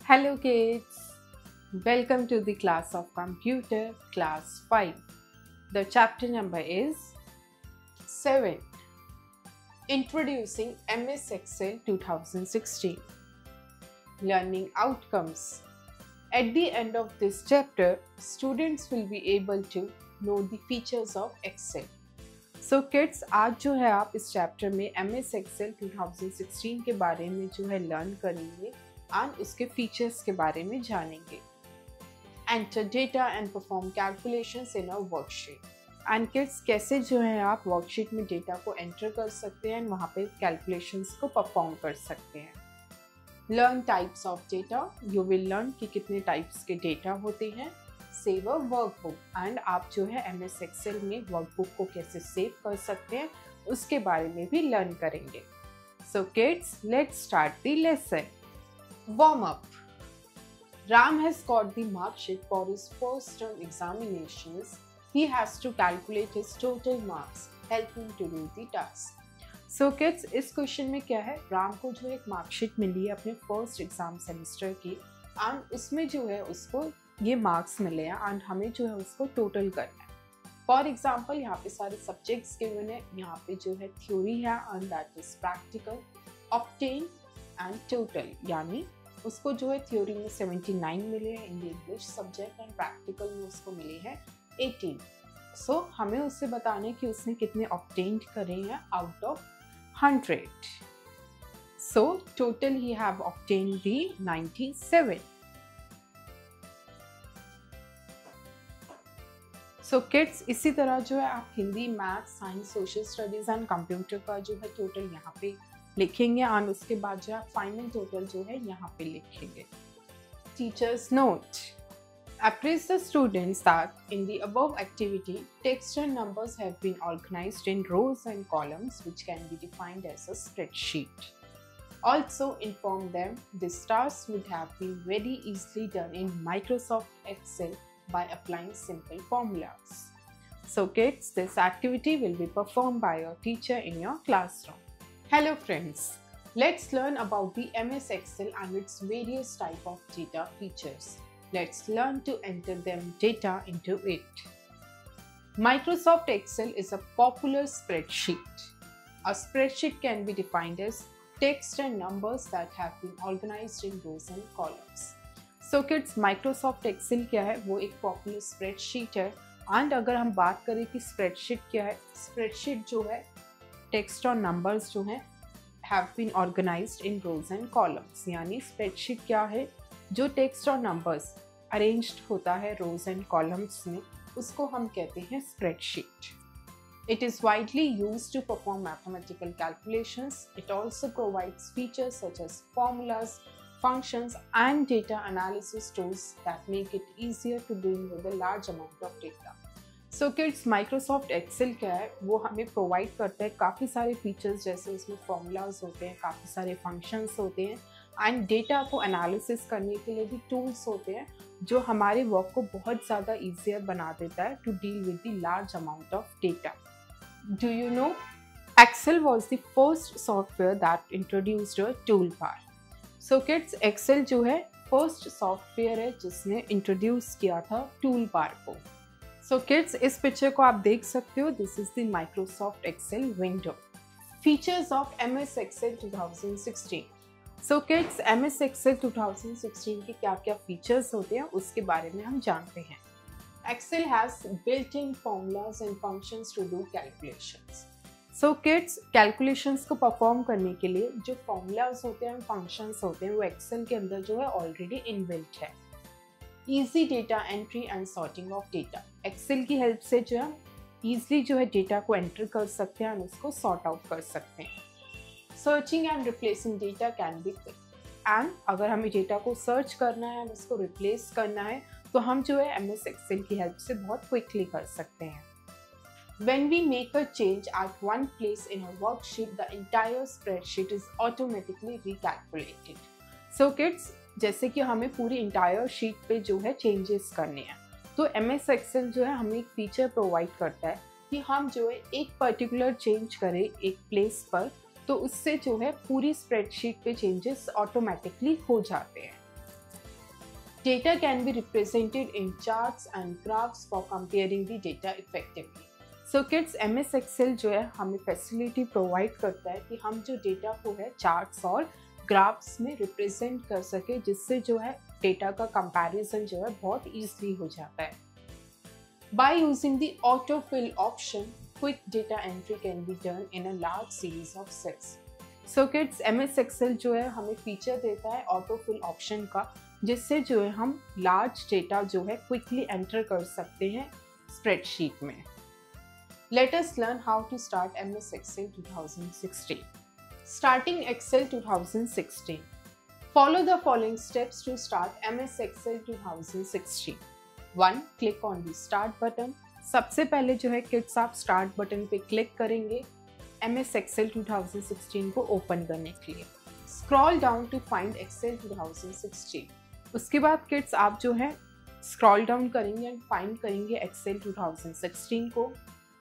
Hello kids, welcome to the class of computer class 5. The chapter number is 7. Introducing MS Excel 2016. Learning outcomes. At the end of this chapter, students will be able to know the features of Excel. So kids, आज जो है आप इस chapter में MS Excel 2016 के बारे में जो है लर्न करेंगे एंड उसके फीचर्स के बारे में जानेंगे. Enter data and perform calculations in a worksheet. And kids कैसे जो है आप वर्कशीट में डेटा को एंटर कर सकते हैं एंड वहाँ पे कैलकुलेशंस को परफॉर्म कर सकते हैं. Learn types of data. You will learn कि कितने टाइप्स के डेटा होते हैं. Save a workbook. एंड आप जो है MS Excel में वर्कबुक को कैसे सेव कर सकते हैं उसके बारे में भी लर्न करेंगे. So kids, let's start the lesson. Warm up. Ram has got the mark sheet for his first term examinations. He has to calculate his total marks. Help him to do the task. So kids, इस question में क्या है, राम को जो एक marksheet मिली है अपने first exam semester की एंड उसमें जो है उसको ये मार्क्स मिले हैं एंड हमें जो है उसको टोटल करना है. फॉर एग्जाम्पल यहाँ पे सारे सब्जेक्ट्स गिवन है. यहाँ पे जो है थ्योरी है and that is practical, obtain and total. यानी उसको जो है थ्योरी में 79 मिले हैं in the English subject and practical में उसको मिले हैं 18. सो हमें उससे बताना है कि उसने कितने ऑब्टेन करे हैं out of 100. So total he have obtain the 97. So kids, इसी तरह जो है आप Hindi, math, science, social studies and computer का जो है टोटल यहाँ पे लिखेंगे और उसके बाद जो है फाइनल टोटल जो है यहाँ पे लिखेंगे. Teachers note. Appraise the students that in the above activity, text and numbers have been organized in rows and columns which can be defined as a spreadsheet. Also inform them this task would have been very easily done in Microsoft Excel by applying simple formulas. So kids, this activity will be performed by your teacher in your classroom. Hello friends, let's learn about the MS Excel and its various type of data features. Let's learn to enter them data into it. Microsoft Excel is a popular spreadsheet. A spreadsheet can be defined as text and numbers that have been organized in rows and columns. So kids, Microsoft Excel क्या है, वो एक popular spreadsheet है. And अगर हम बात करें कि स्प्रेडशीट क्या है, स्प्रेडशीट जो है टेक्स्ट और नंबर्स जो हैं have been organised in rows and columns. यानी स्प्रेडशीट क्या है, जो टेक्स्ट और नंबर्स अरेंज्ड होता है रोज एंड कॉलम्स में, उसको हम कहते हैं spreadsheet. It is widely used to perform mathematical calculations. It also provides features such as formulas, functions, and data analysis tools that make it easier to deal with a large amount of data. So kids, Microsoft Excel क्या है, वो हमें provide करता है काफ़ी सारे features, जैसे उसमें फॉर्मूलाज होते हैं, काफ़ी सारे फंक्शंस होते हैं एंड डेटा को एनालिसिस करने के लिए भी टूल्स होते हैं जो हमारे वर्क को बहुत ज़्यादा ईजियर बना देता है to deal with the large amount of data. Do you know, Excel was the first software that introduced a toolbar. So kids, Excel जो है फर्स्ट सॉफ्टवेयर है जिसने इंट्रोड्यूस किया था टूल बार को. सो किड्स, इस पिक्चर को आप देख सकते हो. This is the Microsoft Excel window. Features of MS Excel 2016. So kids, MS Excel 2016 के क्या क्या फीचर्स होते हैं उसके बारे में हम जानते हैं. Excel has built-in formulas and functions to do calculations. So kids, calculations को परफॉर्म करने के लिए जो फॉर्मूलाज होते हैं, फंक्शंस होते हैं, वो एक्सेल के अंदर जो है ऑलरेडी इनबिल्ट है. Easy data entry and sorting of data. Excel की हेल्प से जो है ईजिली जो है डेटा को एंटर कर सकते हैं और उसको सॉर्ट आउट कर सकते हैं. Searching and replacing data can be quick. And अगर हमें डेटा को सर्च करना है और उसको रिप्लेस करना है तो हम जो है MS Excel की हेल्प से बहुत क्विकली कर सकते हैं. When we make a change at one place in a worksheet, the entire spreadsheet is automatically recalculated. So kids, जैसे कि हमें पूरी इंटायर शीट पे जो है चेंजेस करने हैं, तो MS Excel जो है हमें एक फीचर प्रोवाइड करता है कि हम जो है एक पर्टिकुलर चेंज करें एक प्लेस पर, तो उससे जो है पूरी स्प्रेडशीट पे चेंजेस ऑटोमेटिकली हो जाते हैं. Data can be represented in charts and graphs for comparing the data effectively. So kids, MS Excel जो है हमें फैसिलिटी प्रोवाइड करता है कि हम जो डेटा को है चार्ट्स और ग्राफ्स में रिप्रेजेंट कर सके, जिससे जो है डेटा का कंपैरिजन जो है बहुत ईजिली हो जाता है. By using the autofill option, quick data entry can be done in a large series of cells. So kids, MS Excel जो है हमें फीचर देता है ऑटोफिल ऑप्शन का, जिससे जो है हम लार्ज डेटा जो है क्विकली एंटर कर सकते हैं स्प्रेडशीट में. Let us learn how to start MS Excel 2016. Starting Excel 2016. Follow the following steps to start MS Excel 2016. 1. Click on the Start button. सबसे पहले जो है किड्स आप स्टार्ट बटन पे क्लिक करेंगे MS Excel 2016 को ओपन करने के लिए. Scroll down to find Excel 2016. उसके बाद किड्स आप जो है स्क्रॉल डाउन करेंगे एंड फाइंड करेंगे Excel 2016 को.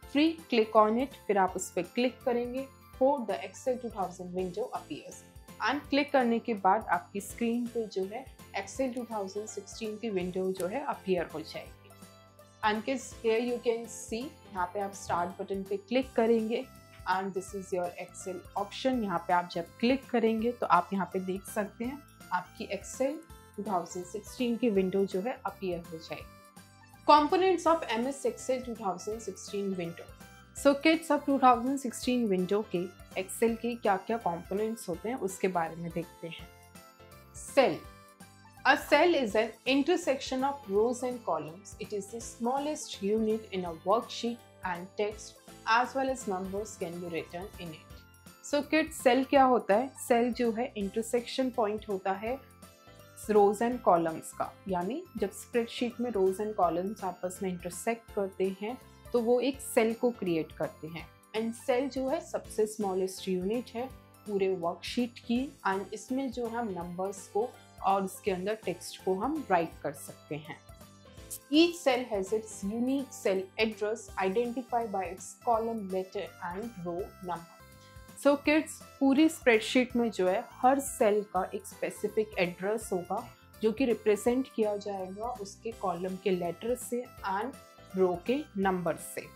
फ्री क्लिक ऑन इट, फिर आप उस पर क्लिक करेंगे for the Excel 2000 window appears. And click करने के बाद आपकी स्क्रीन पे जो है Excel 2016 की विंडो जो है अपीयर हो जाएगी. And kids, here you can सी, यहाँ पे आप स्टार्ट बटन पे क्लिक करेंगे and this is your Excel option. यहाँ पे आप जब क्लिक करेंगे तो आप यहाँ पे देख सकते हैं आपकी Excel 2016 की विंडो जो है अपीयर हो जाएगी. Components of MS Excel 2016 window. So kids, अब 2016 विंडो के एक्सेल के क्या क्या कंपोनेंट्स होते हैं उसके बारे में देखते हैं. Cell. A cell is an intersection of rows and columns. It is the smallest unit in a worksheet and text as well as numbers can be written in it. So kids, cell क्या होता है? Cell जो है intersection point होता है rows and columns का, यानी जब स्प्रेडशीट में रोज एंड कॉलम्स आपस में इंटरसेक्ट करते हैं तो वो एक सेल को क्रिएट करते हैं. एंड सेल जो है सबसे स्मॉलेस्ट यूनिट है पूरे वर्कशीट की, एंड इसमें जो हम नंबर्स को और उसके अंदर टेक्स्ट को हम राइट कर सकते हैं. Each cell has its unique cell address identified by its column, letter and row number. So kids, पूरी स्प्रेडशीट में जो है हर सेल का एक स्पेसिफिक एड्रेस होगा जो कि रिप्रेजेंट किया जाएगा उसके कॉलम के लेटर से एंड रो के नंबर से.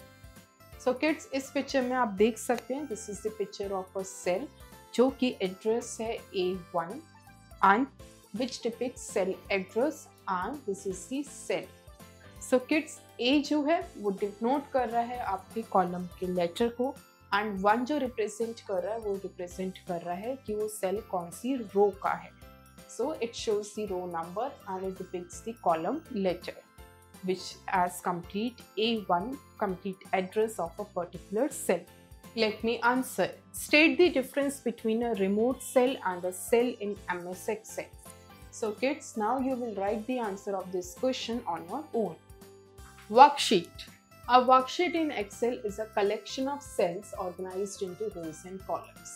सो किड्स, इस पिक्चर में आप देख सकते हैं this is the picture of a cell जो कि एड्रेस है A1 and which depicts cell address and this is the cell. So kids, A जो है वो डिनोट कर रहा है आपके कॉलम के लेटर को, एंड 1 जो रिप्रेजेंट कर रहा है वो रिप्रेजेंट कर रहा है कि वो सेल कौन सी रो का है. So it shows the row number and it depicts the column letter which as complete A1 complete address of a particular cell. Let me answer. State the difference between a remote cell and a cell in MS Excel. So kids, now you will write the answer of this question on your own. Worksheet. A worksheet in Excel is a collection of cells organized into rows and columns.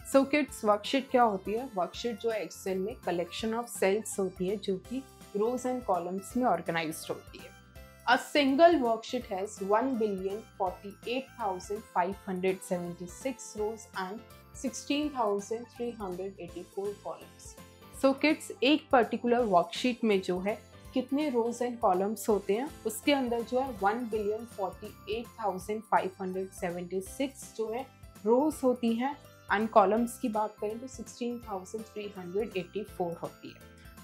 So kids, worksheet क्या होती है? Worksheet जो है Excel में collection of cells होती है जो कि rows and columns में organized होती है. A single worksheet has 1,048,576 rows and 16,384 columns. So kids, एक particular worksheet में जो है कितने rows and columns होते हैं उसके अंदर जो है 1,048,576 जो है rows होती हैं एंड columns की बात करें तो 16,384 होती है.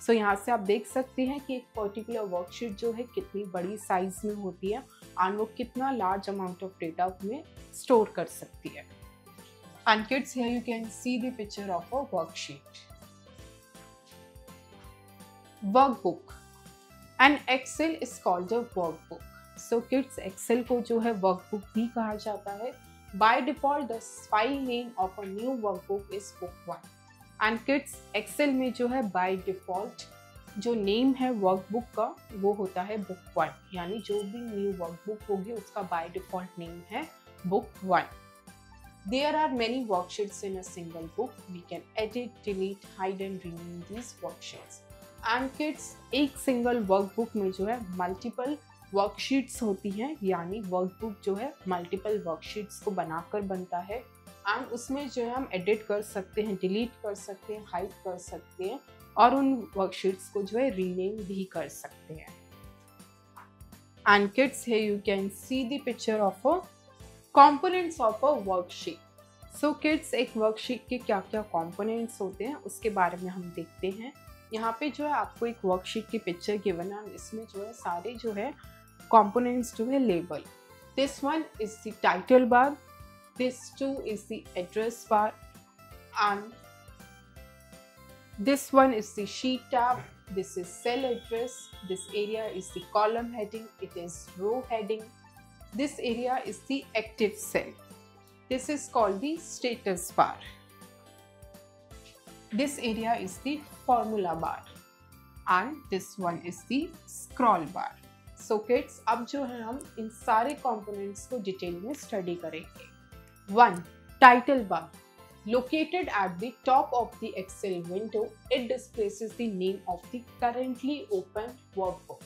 सो यहाँ से आप देख सकते हैं कि एक पर्टिकुलर वर्कशीट जो है कितनी बड़ी साइज में होती है एंड वो कितना लार्ज अमाउंट ऑफ डेटा में स्टोर कर सकती है. And kids, here you can see the picture of a worksheet. Workbook. And Excel is called a workbook. So kids, Excel को जो है वर्कबुक भी कहा जाता है. By default the file name of a new workbook is book 1. And kids, Excel में जो है बाय डिफ़ॉल्ट जो नेम है वर्कबुक का वो होता है बुक 1, यानी जो भी न्यू वर्कबुक होगी उसका बाय डिफ़ॉल्ट नेम है book 1. There are many worksheets in a single book. We can edit, delete, hide and remove these worksheets. And kids, एक सिंगल वर्कबुक में जो है मल्टीपल वर्कशीट्स होती हैं, यानी वर्कबुक जो है मल्टीपल वर्कशीट्स को बनाकर बनता है एंड उसमें जो है हम एडिट कर सकते हैं, डिलीट कर सकते हैं, हाइड कर सकते हैं और उन वर्कशीट्स को जो है रीनेम भी कर सकते हैं। And kids, here you can see the picture of a components of a worksheet. So kids, एक वर्कशीट के क्या क्या कंपोनेंट्स होते हैं उसके बारे में हम देखते हैं। यहाँ पे जो है आपको एक वर्कशीट की पिक्चर गिवन है, इसमें जो है सारे जो है कंपोनेंट्स जो है label. This one is the title bar, this two is the address bar and this one is the sheet tab, this is cell address, this area is the column heading, it is row heading, this area is the active cell, this is called the status bar, this area is the formula bar and this one is the scroll bar. So kids, अब जो है हम इन सारे components को detail में study करेंगे। 1. Title bar. Located at the top of the Excel window, it displays the name of the currently open workbook.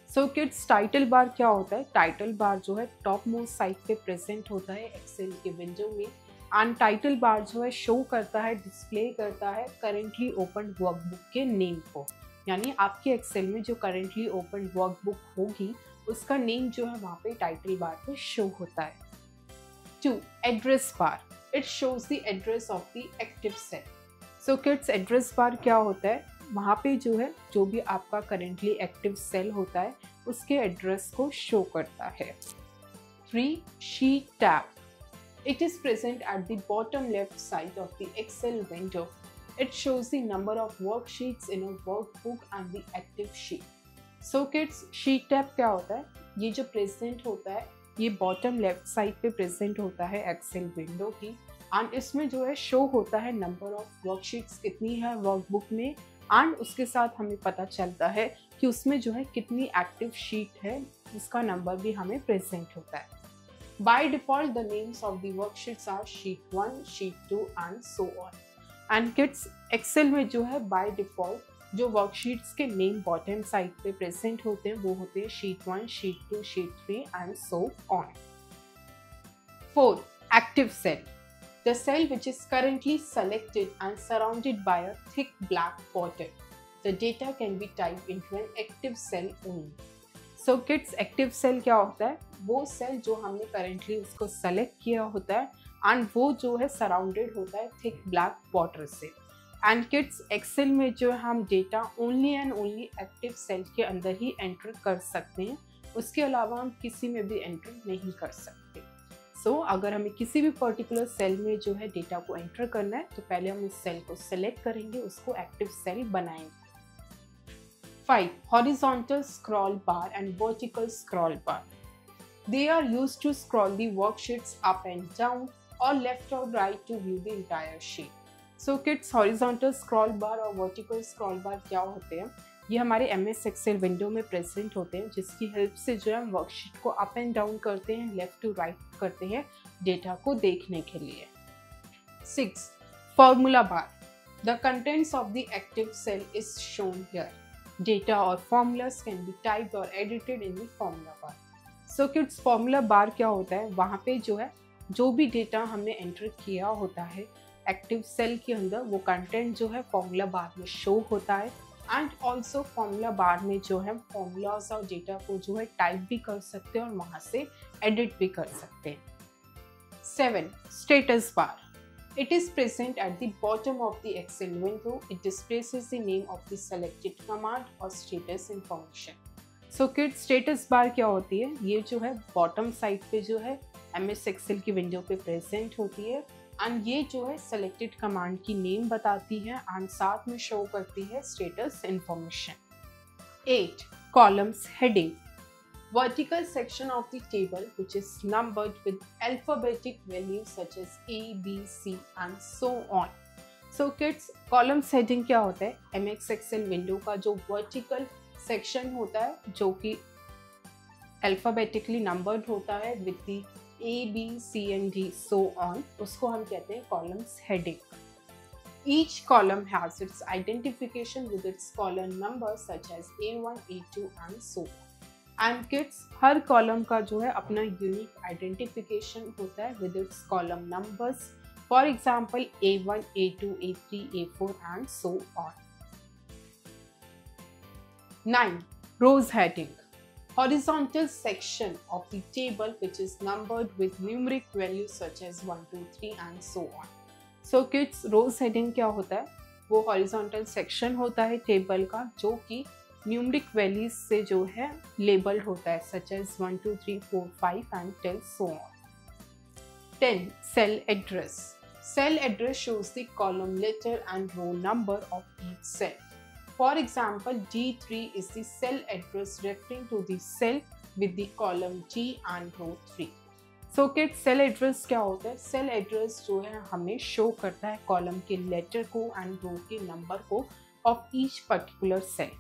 So kids, title bar क्या होता है? Title bar जो है टॉप मोस्ट साइड पे present होता है एक्सेल के विंडो में एंड टाइटल बार जो है शो करता है, डिस्प्ले करता है करेंटली ओपन वर्कबुक के नेम को। यानी आपके एक्सेल में जो करेंटली ओपन वर्कबुक होगी उसका नेम जो है वहाँ पे टाइटल बार पे शो होता है। 2. Address bar. It shows the address of the active cell. So kids, address bar क्या होता है? वहाँ पे जो है जो भी आपका करेंटली एक्टिव सेल होता है उसके एड्रेस को शो करता है। 3. Sheet tab. It is present at the bottom left side of the Excel window. It shows the number of worksheets in a workbook and the active sheet. So kids, sheet tab क्या होता है? ये जो present होता है ये bottom left side पे present होता है एक्सेल विंडो की एंड इसमें जो है शो होता है नंबर ऑफ वर्कशीट्स कितनी है वर्कबुक में एंड उसके साथ हमें पता चलता है कि उसमें जो है कितनी एक्टिव शीट है, उसका नंबर भी हमें प्रेजेंट होता है। By default the names of the worksheets are sheet 1, sheet 2 and so on. And kids, Excel में जो है बाय डिफॉल्ट जो वर्कशीट्स के नेम बॉटम साइड पे प्रेजेंट होते हैं वो होते हैं sheet 1, sheet 2, sheet 3 and so on. 4. Active cell. The cell which is currently selected and surrounded by a thick black border. The data can be typed into an active cell only. So kids, active cell क्या होता है? वो cell जो हमने currently उसको select किया होता है and वो जो है surrounded होता है thick black border से। एंड किड्स, एक्सेल में जो हम data only and only active cell के अंदर ही एंटर कर सकते हैं, उसके अलावा हम किसी में भी एंटर नहीं कर सकते। सो अगर हमें किसी भी पर्टिकुलर सेल में जो है डेटा को एंटर करना है तो पहले हम उस सेल को सेलेक्ट करेंगे, उसको एक्टिव सेल बनाएंगे। 5. Horizontal scroll bar and vertical scroll bar. They are used to scroll the worksheets up and down or left or right to view the entire sheet. So kids, horizontal scroll बार और vertical scroll बार क्या होते हैं? ये हमारे MS Excel window में present होते हैं जिसकी हेल्प से जो है हम वर्कशीट को अप एंड डाउन करते हैं, लेफ्ट टू राइट करते हैं डेटा को देखने के लिए। 6. Formula bar. The contents of the active cell is shown here. Data or formulas can be typed or edited in the formula bar. So kids, formula bar क्या होता है? वहाँ पे जो है जो भी डेटा हमने एंटर किया होता है एक्टिव सेल के अंदर वो कंटेंट जो है फॉर्मूला बार में शो होता है एंड ऑल्सो फॉर्मूला बार में जो है फॉर्मूलाज और डेटा को जो है टाइप भी कर सकते हैं और वहाँ से एडिट भी कर सकते हैं। 7. Status bar. It is present at the bottom of the Excel window. It displays the name of the selected command और status information. So kids, status bar क्या होती है? ये जो है बॉटम साइड पे जो है MS एक्सेल की विंडो पे प्रेजेंट होती है एंड ये जो है सेलेक्टेड कमांड की नेम बताती है एंड साथ में शो करती है status information. 8. Columns heading. Vertical section of the table which is numbered with alphabetic values such as A, B, C and so on. So kids, columns heading क्या होता है? MS एक्सेल विंडो का जो vertical section होता है जो कि alphabetically numbered होता है with the A, B, C and D so on, उसको हम कहते हैं columns heading. Each column has its identification with its column number such as A1, A2 and so on. And kids, her column का जो है अपना unique identification होता है with its column numbers For example, A1, A2, A3, A4 and so on. 9. Rows heading. Horizontal section of the table which is numbered with numeric values such as 1, 2, 3 and so on. So kids, rows heading क्या होता है? वो horizontal section होता है table का जो कि numeric values से जो है लेबल्ड होता है such as 1, 2, 3, 4, 5 and till so on. 10. Cell address. Cell address shows the column letter and row number of each cell. For example, D3 is the cell address referring to the cell with the column G and row 3. So kids, cell address क्या होता है? Cell address जो है हमें show करता है column के letter को एंड रो के नंबर को of each particular cell.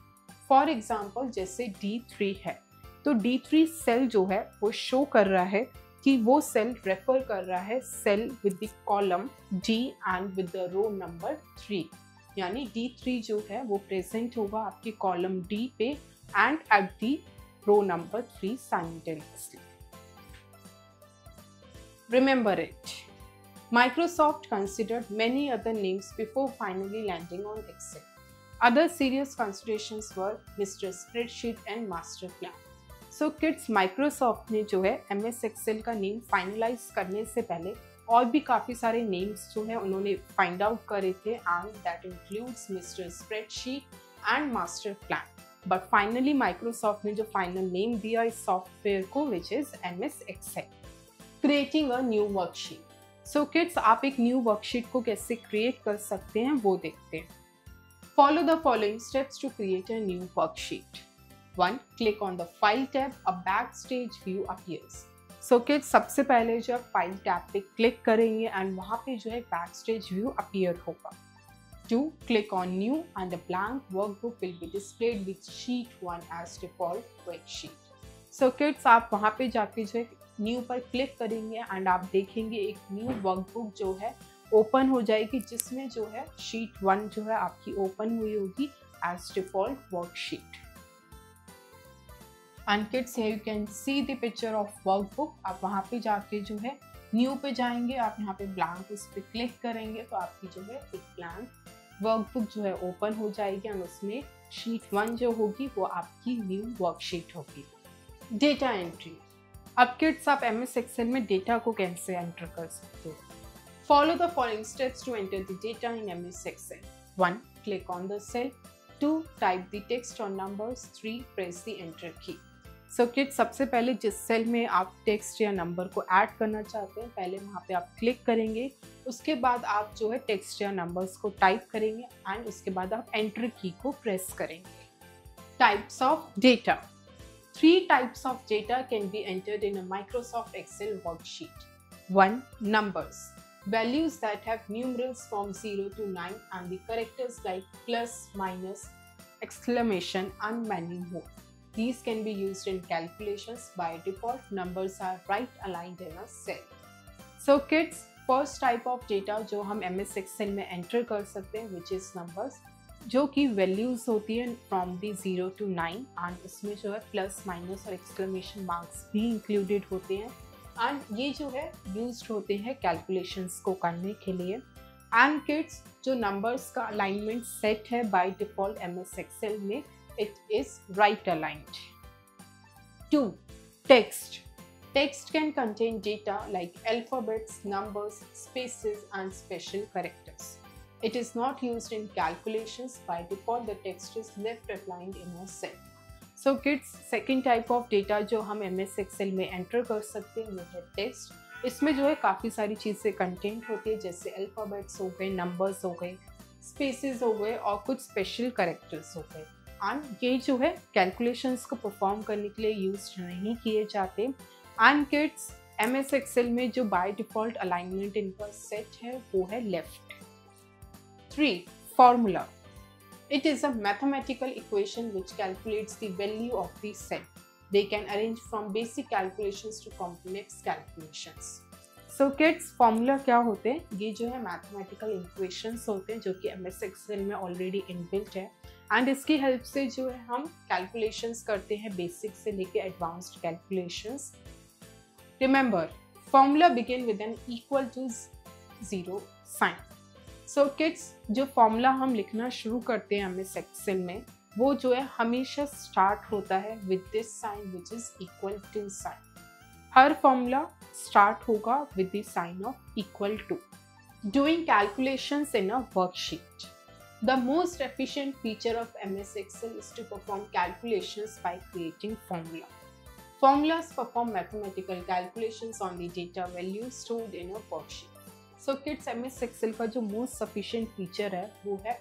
For example जैसे D3 है तो D3 सेल जो है वो शो कर रहा है कि वो सेल रेफर कर रहा है cell with the column D and with the row number 3. यानी D3 जो है वो प्रेजेंट होगा आपके कॉलम D पे and at the row number 3 simultaneously. Remember it. Microsoft considered many other names before finally landing on Excel. Other serious considerations were Mr. Spreadsheet and Master Plan. So kids, Microsoft ने जो है MS Excel का name finalise करने से पहले और भी काफ़ी सारे नेम्स जो है उन्होंने फाइंड आउट करे थे and that includes mister spreadsheet and master plan. But finally Microsoft ने जो फाइनल नेम दिया इस सॉफ्टवेयर को which is MS Excel. Creating a new worksheet. So kids, आप एक न्यू वर्कशीट को कैसे क्रिएट कर सकते हैं वो देखते हैं. Follow the following steps to create a new worksheet. 1. Click on the File tab. A backstage view appears. So kids, सबसे पहले जो फाइल टैब पे क्लिक करेंगे एंड वहाँ पे जो है बैकस्टेज व्यू अपीयर होगा. 2. Click on New and a blank workbook will be displayed with sheet 1 as default worksheet. So kids, आप वहाँ पे जाके जो है न्यू पर क्लिक करेंगे एंड आप देखेंगे एक न्यू वर्कबुक जो है ओपन हो जाएगी जिसमें जो है शीट 1 जो है आपकी ओपन हुई होगी as default worksheet. And kids, here you can see the picture of workbook. आप वहाँ पे जाके जो है न्यू पे जाएंगे, आप यहाँ पे ब्लैंक उस पर क्लिक करेंगे तो आपकी जो है एक ब्लैंक वर्कबुक जो है ओपन हो जाएगी एंड उसमें शीट 1 जो होगी वो आपकी न्यू वर्कशीट होगी. Data entry. अब किड्स, आप MS Excel में डेटा को कैसे एंटर कर सकते हो? Follow the following steps to enter the data in MS Excel. 1. Click on the cell. 2. Type the text or numbers. 3. Press the enter key. So kids, सबसे पहले जिस सेल में आप टेक्स्ट या नंबर को ऐड करना चाहते हैं पहले वहाँ पे आप क्लिक करेंगे. उसके बाद आप जो है टेक्स्ट या नंबर्स को टाइप करेंगे एंड उसके बाद आप एंटर की को प्रेस करेंगे. Types of data. 3 types of data can be entered in a Microsoft Excel worksheet. 1. Numbers. Values that have numerals from 0 to 9 and the characters like plus, minus, exclamation and many more. These can be used in calculations. By default, numbers are right aligned in a cell. So kids, first type of data जो हम MS Excel में enter कर सकते हैं which is numbers, जो कि values होती है फ्रॉम दी 0 to 9 एंड इसमें जो है प्लस माइनस और एक्सक्लेमेशन मार्क्स भी इंक्लूडेड होते हैं एंड ये जो है यूज्ड होते हैं कैलकुलेशंस को करने के लिए. एंड किड्स, जो नंबर्स का अलाइनमेंट सेट है बाय डिफॉल्ट MS Excel में it is right aligned. 2. Text. Text can contain data like alphabets, numbers, spaces and special characters. It is not used in calculations. By default, the text is left aligned in a cell. So kids, second type of data जो हम MS Excel में enter कर सकते हैं वो है text. इसमें जो है काफ़ी सारी चीज़ें कंटेंट होती है जैसे अल्फ़ाबेट्स हो गए, नंबर्स हो गए, स्पेसेस हो गए और कुछ स्पेशल कैरेक्टर्स हो गए. एंड ये जो है कैलकुलेशंस को परफॉर्म करने के लिए यूज नहीं किए जाते. एंड किड्स, MS Excel में जो बाय डिफॉल्ट अलाइनमेंट इनका सेट है वो है left. 3. Formula. It is a mathematical equation which calculates the value of the cell. They can arrange from basic calculations to complex calculations. So kids, formula क्या होते हैं? ये जो है mathematical equations होते हैं जो कि MS Excel में already inbuilt है एंड इसकी हेल्प से जो है हम calculations करते हैं basic से लेके advanced calculations. Remember, formula begin with an equal to 0 sign. So kids, जो फॉर्मूला हम लिखना शुरू करते हैं MS एक्सेल में, वो जो है हमेशा स्टार्ट होता है with this sign which is equal to sign. हर फॉर्मूला स्टार्ट होगा with the sign of equal to. Doing calculations in a worksheet. The most efficient feature of MS Excel is to perform calculations by creating formula. Formulas perform mathematical calculations on the data values stored in a worksheet. So kids, MS Excel का जो most sufficient feature है वो है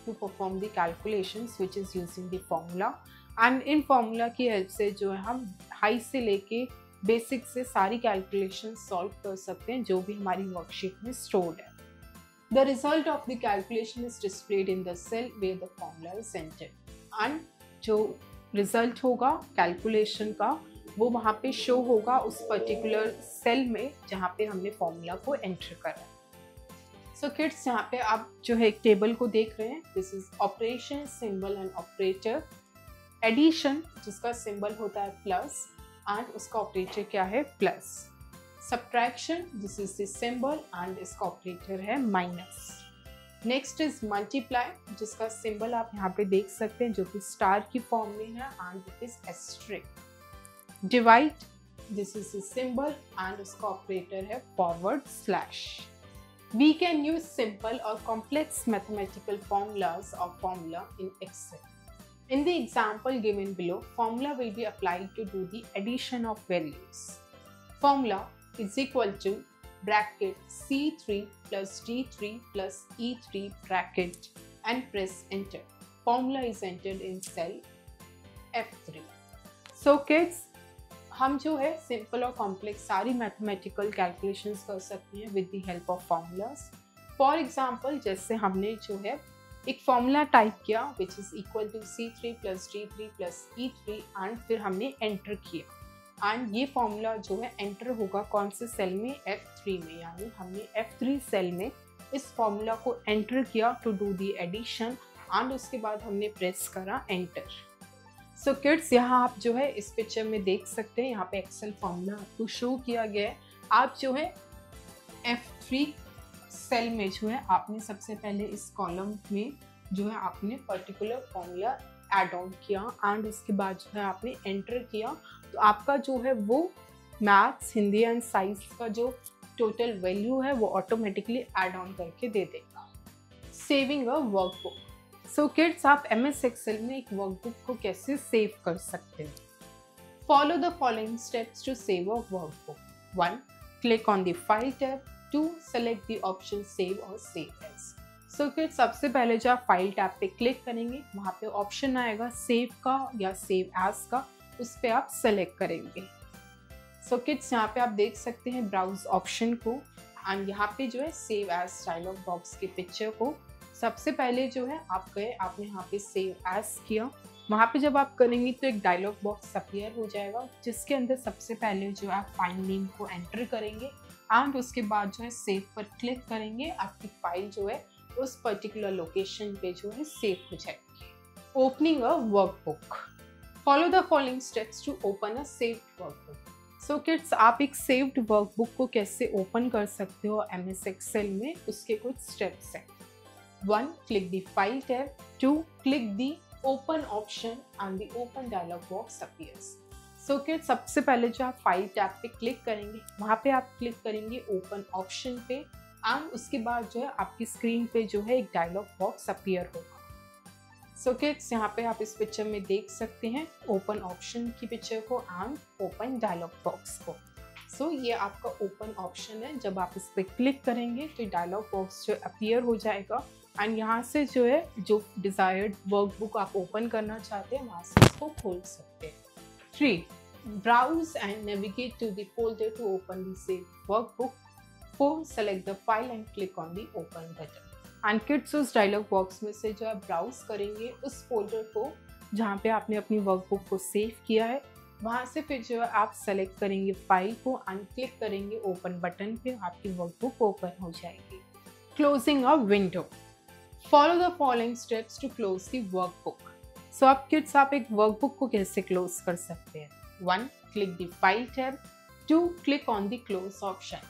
to perform the calculations which is using the formula. And in formula की help से जो है हम high से लेके बेसिक से सारी कैलकुलेशन सॉल्व कर सकते हैं जो भी हमारी वर्कशीट में स्टोर्ड है। The result of the calculation is displayed in the cell where the formula is entered. And जो रिजल्ट होगा कैलकुलेशन का वो वहाँ पे शो होगा उस पर्टिकुलर सेल में जहाँ पे हमने फॉर्मूला को एंटर करा है। सो किड्स, यहाँ पे आप जो है एक टेबल को देख रहे हैं। This is operation, symbol and operator. Addition जिसका सिंबल होता है प्लस एंड उसका ऑपरेटर क्या है plus. Subtraction, this is the symbol and इसका ऑपरेटर है माइनस। नेक्स्ट इज मल्टीप्लाई जिसका सिंबल आप यहाँ पे देख सकते हैं जो कि स्टार की फॉर्म में है and it is asterisk. Divide, this is the symbol and उसका ऑपरेटर है forward slash. We can use simple or complex mathematical formulas or formula in Excel. In the example given below, formula will be applied to do the addition of values. Formula is equal to bracket C3 plus D3 plus E3 bracket and press enter. Formula is entered in cell F3. So kids, हम जो है simple or complex सारी mathematical calculations कर सकते हैं with the help of formulas. For example, जैसे हमने जो है एक फॉर्मूला टाइप किया which is equal to C3 plus D3 plus E3 and फिर हमने एंटर किया एंड ये फॉर्मूला जो है एंटर होगा कौन से सेल में, F3 में। यानी हमने F3 सेल में इस फॉर्मूला को एंटर किया to do the addition and उसके बाद हमने प्रेस करा एंटर। सो किड्स, यहाँ आप जो है इस पिक्चर में देख सकते हैं, यहाँ पे एक्सेल फॉर्मूला आपको शो किया गया है। आप जो है F3 सेल में जो है आपने सबसे पहले इस कॉलम में जो है आपने पर्टिकुलर फॉर्मूला ऐड ऑन किया एंड उसके बाद जो है आपने एंटर किया, तो आपका जो है वो मैथ्स, हिंदी एंड साइंस का जो टोटल वैल्यू है वो ऑटोमेटिकली ऐड ऑन करके दे देगा। Saving a workbook. So kids, आप MS एक्सेल में एक वर्कबुक को कैसे सेव कर सकते हैं? Follow the following steps to save a workbook. 1. Click on the file tab. 2. select the option save or save as. So kids, सबसे पहले जो आप फाइल टैब पे क्लिक करेंगे वहाँ पे ऑप्शन आएगा सेव का या सेव एज का, उस पर आप सेलेक्ट करेंगे। सो किड्स, यहाँ पे आप देख सकते हैं ब्राउज ऑप्शन को एंड यहाँ पे जो है सेव एज डायलॉग बॉक्स के पिक्चर को सबसे पहले जो है आप गए, आपने यहाँ पे सेव एज किया। वहाँ पे जब आप करेंगे तो एक डायलॉग बॉक्स अपीयर हो जाएगा जिसके अंदर सबसे पहले जो आप फाइल नेम को एंटर करेंगे एंड उसके बाद जो है सेव पर क्लिक करेंगे। आपकी फाइल जो है उस पर्टिकुलर लोकेशन पे जो है सेव हो जाएगी। Opening a workbook. Follow the following steps to open a saved workbook. So kids, आप एक सेव्ड वर्कबुक को कैसे ओपन कर सकते हो MS एक्सेल में, उसके कुछ स्टेप्स हैं। 1. Click the file tab. 2. Click the open option and the open dialog box appears. So kids, सबसे पहले जो आप फाइल टैब पे क्लिक करेंगे वहाँ पे आप क्लिक करेंगे ओपन ऑप्शन पे एंड उसके बाद जो है आपकी स्क्रीन पे जो है एक डायलॉग बॉक्स अपीयर होगा। सो किड्स, यहाँ पे आप इस पिक्चर में देख सकते हैं ओपन ऑप्शन की पिक्चर को एंड ओपन डायलॉग बॉक्स को। सो ये आपका ओपन ऑप्शन है। जब आप इस पर क्लिक करेंगे तो डायलॉग बॉक्स जो अपीयर हो जाएगा एंड यहाँ से जो है जो डिज़ायर्ड वर्कबुक आप ओपन करना चाहते हैं वहाँ से इसको खोल सकते हैं। 3. Browse and navigate to the folder to open the saved workbook. 4. Select the file and click on the open button. And kids, उस डायलॉग बॉक्स में से जो आप ब्राउज करेंगे उस फोल्डर को जहाँ पे आपने अपनी वर्कबुक को सेव किया है, वहाँ से फिर जो है आप सेलेक्ट करेंगे फाइल को एंड क्लिक करेंगे ओपन बटन पे, आपकी वर्कबुक ओपन हो जाएगी। Closing a window. Follow the following steps to close the workbook. So अब किड्स, आप एक वर्कबुक को कैसे क्लोज कर सकते हैं? 1. Click the file tab. 2. Click on the close option.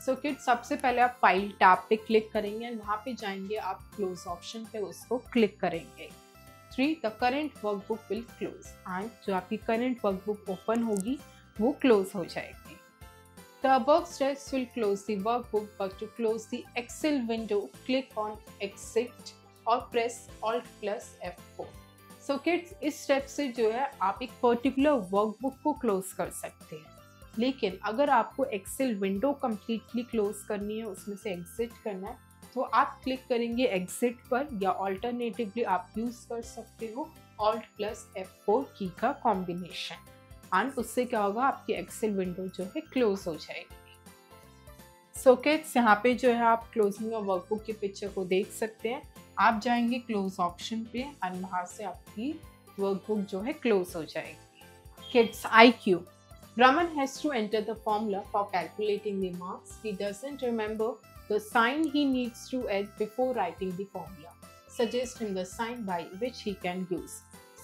So kids सबसे पहले आप फाइल टैब पे क्लिक करेंगे एंड वहाँ पे जाएंगे, आप क्लोज ऑप्शन पे उसको क्लिक करेंगे। 3 the current workbook will close, and जो आपकी करेंट वर्कबुक ओपन होगी वो क्लोज हो जाएगी। The above steps will close the workbook, but to close the Excel window, click on Exit or press Alt plus F4. So kids, इस step से जो है आप एक पर्टिकुलर वर्कबुक को क्लोज कर सकते हैं, लेकिन अगर आपको एक्सेल विंडो कम्प्लीटली क्लोज करनी है, उसमें से एग्जिट करना है, तो आप क्लिक करेंगे एग्जिट पर, या ऑल्टरनेटिवली आप यूज कर सकते हो Alt plus F4 की का कॉम्बिनेशन, एंड उससे क्या होगा, आपकी एक्सेल विंडो जो है क्लोज हो जाएगी। सो किड्स, यहाँ पे जो है आप क्लोजिंग ऑफ वर्कबुक की पिक्चर को देख सकते हैं। आप जाएंगे क्लोज ऑप्शन पे एंड वहाँ से आपकी वर्कबुक जो है क्लोज हो जाएगी। Kids IQ, Raman has to enter the formula for calculating the marks. He doesn't remember the sign he needs to add before writing the formula. Suggest him the sign by which he can use.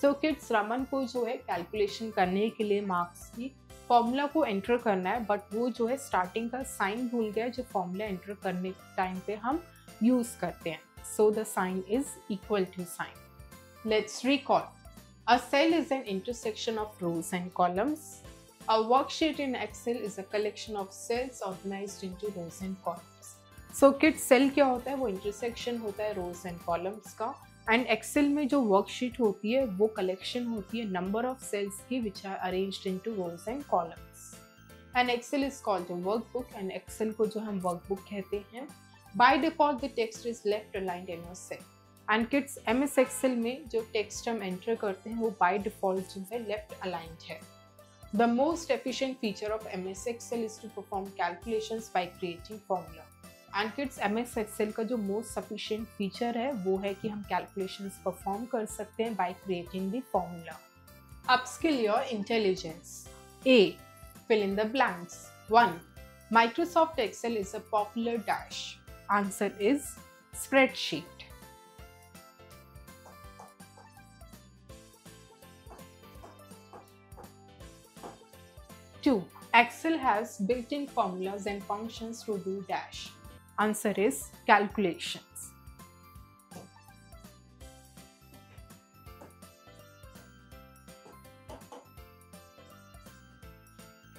So kids, Raman को जो है calculation करने के लिए marks की formula को enter करना है, बट वो जो है स्टार्टिंग का साइन भूल गया जो फॉर्मूला एंटर करने के टाइम पे हम यूज करते हैं। So the sign is equal to sign. Let's recall, a cell is an intersection of rows and columns. A worksheet in Excel is a collection of cells organized into rows and columns. So kids, cell क्या होता है, वो intersection होता है rows and columns का, and Excel में जो worksheet होती है वो कलेक्शन होती है नंबर ऑफ सेल्स की which are arranged into rows and columns. And Excel is called a workbook, and Excel को जो हम वर्कबुक कहते हैं। By default the text is left aligned in a cell. And kids, MS Excel में जो text हम enter करते हैं वो बाय डिफॉल्ट जो है लेफ्ट अलाइन्ड है। The most efficient feature of MS Excel is to perform calculations by creating formula. And kids, MS Excel का जो most sufficient feature है वो है कि हम calculations perform कर सकते हैं by creating the formula. Upskill your intelligence. A. Fill in the blanks. 1. Microsoft Excel is a popular dash. Answer is spreadsheet. 2. Excel has built-in formulas and functions to do dash. Answer is calculations.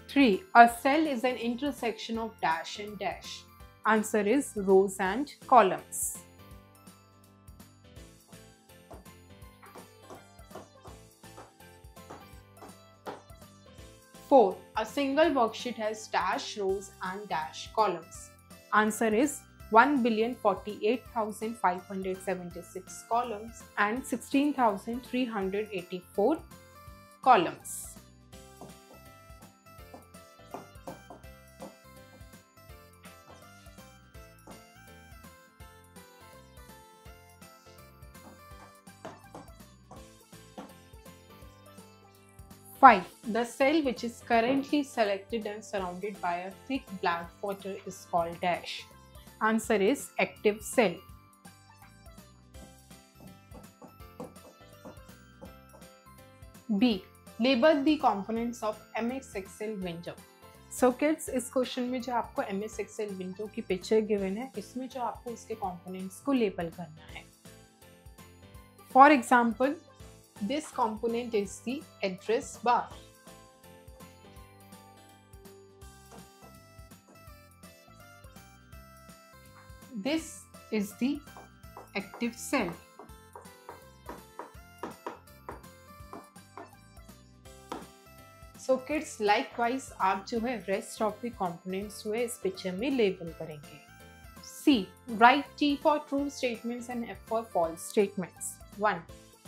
3. A cell is an intersection of dash and dash. Answer is rows and columns. 4. A single worksheet has dash rows and dash columns. Answer is 1,048,576 columns and 16,384 columns. 5. The cell which is currently selected and surrounded by a thick black border is called dash. Answer is active cell. B. Label the components of MS Excel window. So kids, इस question में जो आपको MS Excel window की picture given है, इसमें जो आपको उसके components को लेबल करना है। For example, this component is the address bar. This is the active cell. So kids, likewise आप जो है rest of the components जो है इस पिक्चर में लेबल करेंगे। C. Write T for true statements and F for false statements. 1.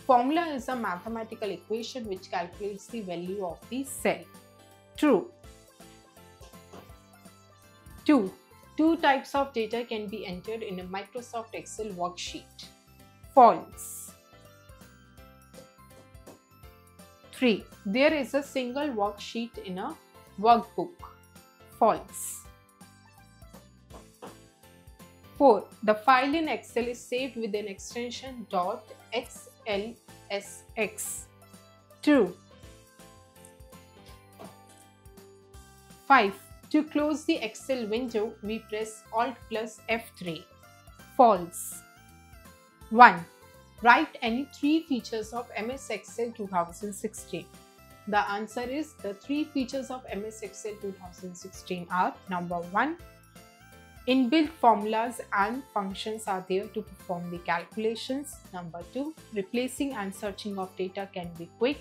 Formula is a mathematical equation which calculates the value of the cell. True. 2. Two types of data can be entered in a Microsoft Excel worksheet. False. 3. There is a single worksheet in a workbook. False. 4. The file in Excel is saved with an extension .xlsx. True. 5. To close the Excel window, we press Alt plus F3. False. 1. Write any 3 features of MS Excel 2016. The answer is the 3 features of MS Excel 2016 are: number 1. Inbuilt formulas and functions are there to perform the calculations. Number 2. Replacing and searching of data can be quick.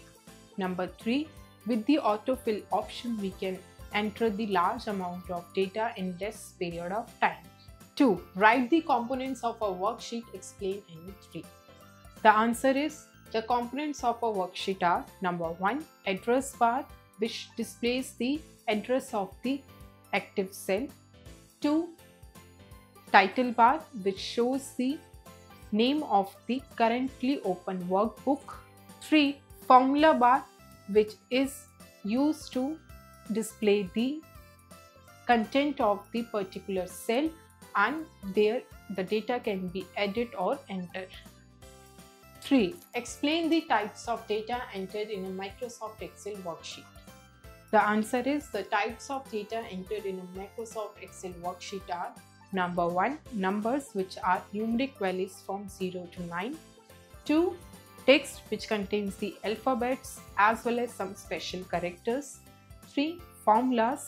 Number 3. With the autofill option, we can enter the large amount of data in less period of time. 2. Write the components of a worksheet, explain any 3. The answer is the components of a worksheet are: number 1. Address bar, which displays the address of the active cell. 2. Title bar, which shows the name of the currently open workbook. 3. Formula bar, which is used to display the content of the particular cell, and there the data can be added or entered. 3. Explain the types of data entered in a Microsoft Excel worksheet. The answer is the types of data entered in a Microsoft Excel worksheet are: number 1. Numbers, which are numeric values from 0 to 9. 2. Text, which contains the alphabets as well as some special characters. 3. Formulas,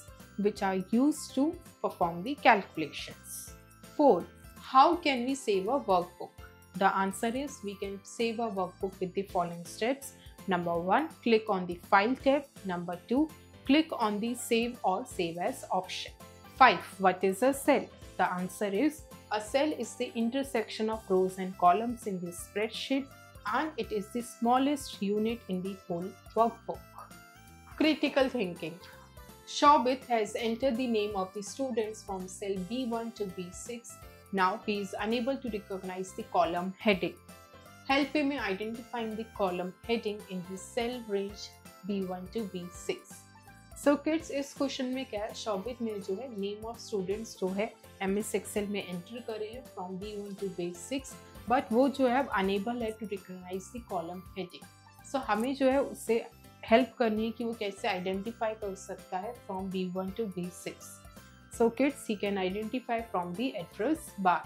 which are used to perform the calculations. 4. How can we save a workbook? The answer is we can save a workbook with the following steps. Number 1. Click on the File tab. Number 2. Click on the Save or Save As option. 5. What is a cell? The answer is a cell is the intersection of rows and columns in the spreadsheet, and it is the smallest unit in the whole workbook. Critical thinking. Shobit has entered the name of the students from cell B1 to B6. Now he is unable to recognize the column heading. Help him in identifying the column heading in the cell range B1 to B6. So kids, इस question में क्या है, शोभित ने जो है name of students जो है MS Excel में एंटर करे हैं from B1 to B6, but वो जो है अब अनेबल है to recognise the column heading. So हमें जो है उससे हेल्प करनी है कि वो कैसे आइडेंटिफाई कर सकता है from B1 to B6. So kids, he can identify from the address bar.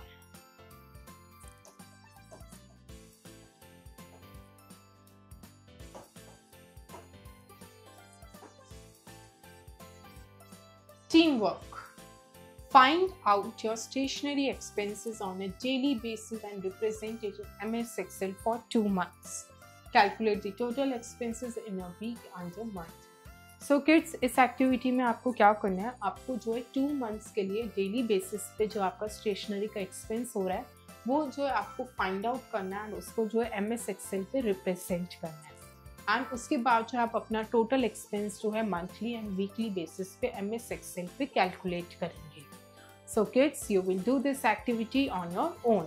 Teamwork. Find out your stationery expenses on a daily basis and represent it in MS Excel for 2 months. Calculate the total expenses in a week and a month. So kids, इस activity में आपको क्या करना है, आपको जो है 2 months के लिए डेली बेसिस पे जो आपका स्टेशनरी का एक्सपेंस हो रहा है वो जो है आपको फाइंड आउट करना है, एंड उसको जो है MS Excel पे रिप्रेजेंट करना है. एंड उसके बाद जो आप अपना टोटल एक्सपेंस जो है मंथली एंड वीकली बेसिस पे MS Excel पे कैलकुलेट करेंगे. So kids, you will do this activity on your own.